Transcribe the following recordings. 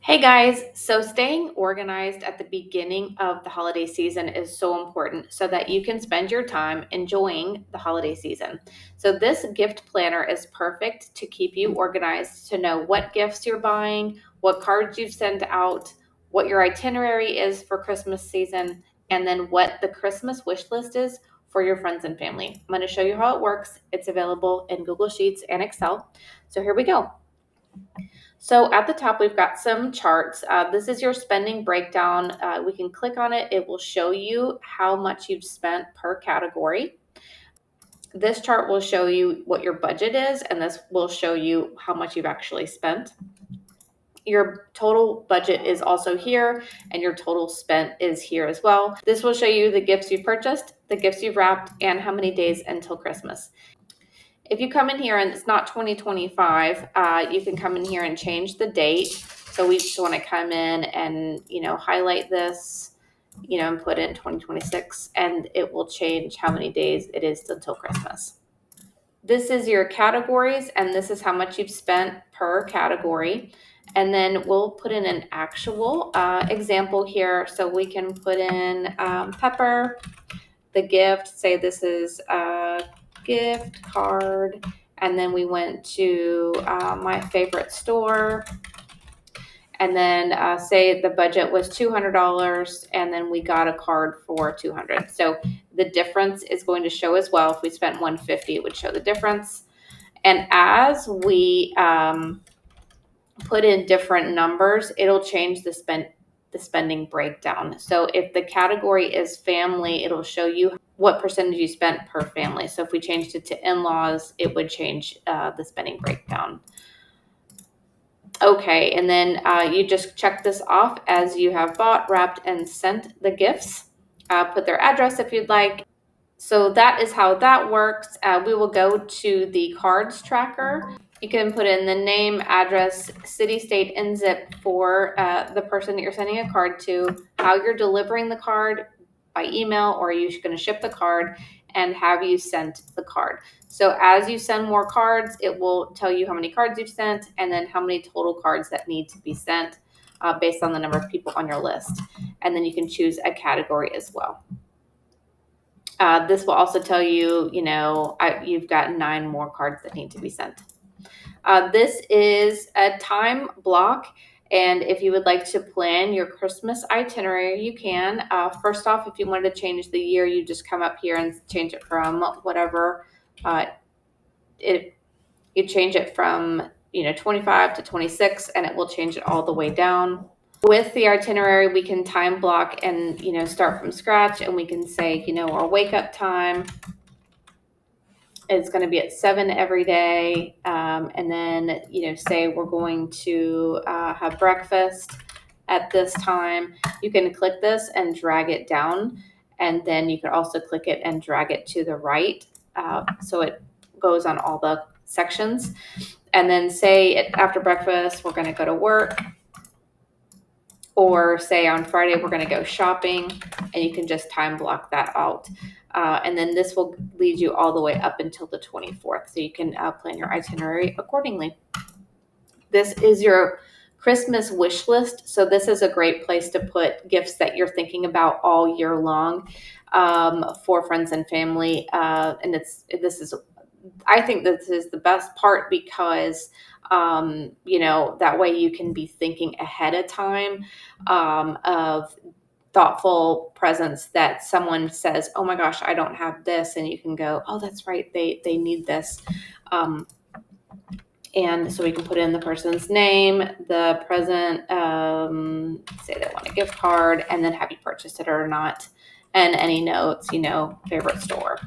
Hey guys, so staying organized at the beginning of the holiday season is so important so that you can spend your time enjoying the holiday season. So, this gift planner is perfect to keep you organized, to know what gifts you're buying, what cards you've sent out, what your itinerary is for Christmas season, and then what the Christmas wish list is for your friends and family. I'm going to show you how it works. It's available in Google Sheets and Excel. So, here we go. So at the top, we've got some charts. This is your spending breakdown. We can click on it. It will show you how much you've spent per category. This chart will show you what your budget is, and this will show you how much you've actually spent. Your total budget is also here, and your total spent is here as well. This will show you the gifts you've purchased, the gifts you've wrapped, and how many days until Christmas. If you come in here and it's not 2025, you can come in here and change the date. So we just want to come in and, highlight this, and put in 2026, and it will change how many days it is until Christmas. This is your categories, and this is how much you've spent per category. And then we'll put in an actual example here. So we can put in pepper, the gift, say this is a gift card, and then we went to my favorite store, and then say the budget was $200, and then we got a card for $200. So the difference is going to show as well. If we spent $150, it would show the difference. And as we put in different numbers, it'll change the spending breakdown. So if the category is family, it'll show you what percentage you spent per family. So if we changed it to in-laws, it would change the spending breakdown. Okay, and then you just check this off as you have bought, wrapped, and sent the gifts. Put their address if you'd like. So that is how that works. We will go to the cards tracker. You can put in the name, address, city, state, and zip for the person that you're sending a card to, how you're delivering the card by email, or are you going to ship the card, and have you sent the card. So as you send more cards, it will tell you how many cards you've sent and then how many total cards that need to be sent based on the number of people on your list. And then you can choose a category as well. This will also tell you, you've got 9 more cards that need to be sent. This is a time block, and if you would like to plan your Christmas itinerary, you can. First off, if you wanted to change the year, you just come up here and change it from whatever. You change it from 25 to 26, and it will change it all the way down. With the itinerary, we can time block and start from scratch, and we can say our wake up time is going to be at 7 every day, and then say we're going to have breakfast at this time. You can click this and drag it down, and then you can also click it and drag it to the right, so it goes on all the sections. And then say after breakfast we're going to go to work, or say on Friday we're going to go shopping, and you can just time block that out. And then this will lead you all the way up until the 24th, so you can plan your itinerary accordingly. This is your Christmas wish list. So this is a great place to put gifts that you're thinking about all year long for friends and family. And I think this is the best part because that way you can be thinking ahead of time of thoughtful presents that someone says, oh my gosh, I don't have this. And you can go, oh, that's right. They need this. And so we can put in the person's name, the present, say they want a gift card, and then have you purchased it or not. And any notes, favorite store.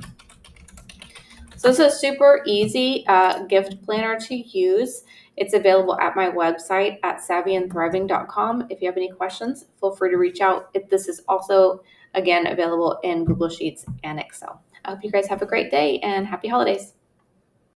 So this is a super easy gift planner to use. It's available at my website at savvyandthriving.com. If you have any questions, feel free to reach out. This is also, again, available in Google Sheets and Excel. I hope you guys have a great day and happy holidays.